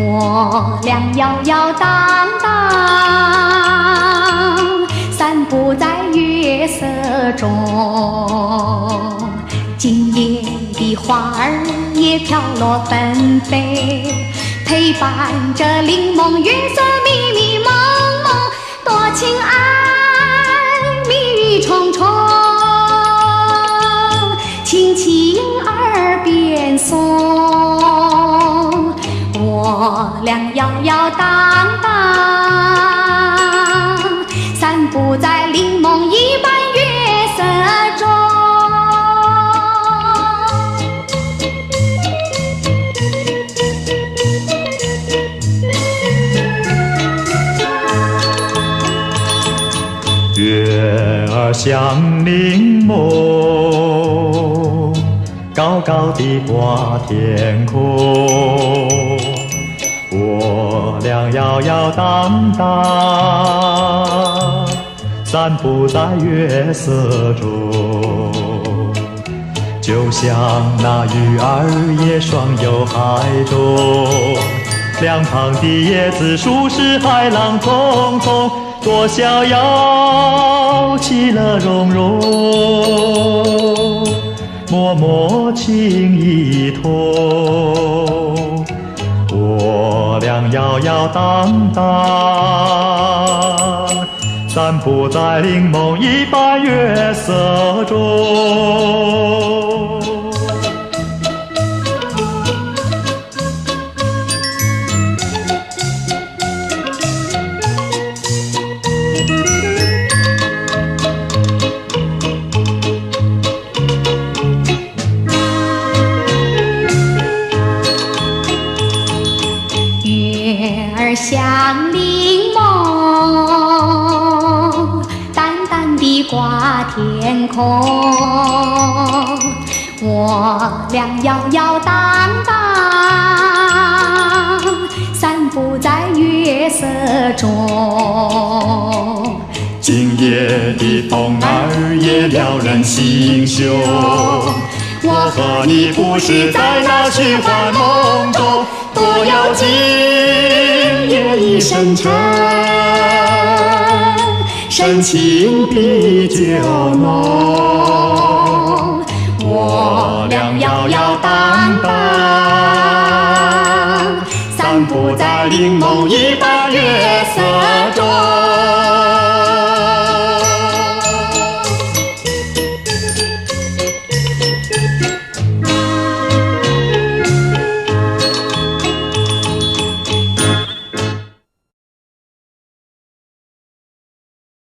我俩摇摇荡荡，散步在月色中。今夜的花儿也飘落纷飞，陪伴着柠檬月色迷迷蒙蒙，多情爱蜜语重重，轻轻耳边送。我俩摇摇荡荡，散步在柠檬一般月色中。月儿像柠檬，高高地挂天空。我俩摇摇荡荡，散步在月色中，就像那鱼儿也双游海中，两旁的椰子树是海浪匆匆，多逍遥，其乐融融，脉脉情意通。我俩摇摇荡荡，散步在柠檬一般月色中。像柠檬淡淡地挂天空，我俩摇摇荡荡，散步在月色中。今夜的风儿也撩人心胸，我和你不是在那虚幻梦中，多有情夜已深沉，深情比酒浓。我俩摇摇荡荡，散步在柠檬一般月色中。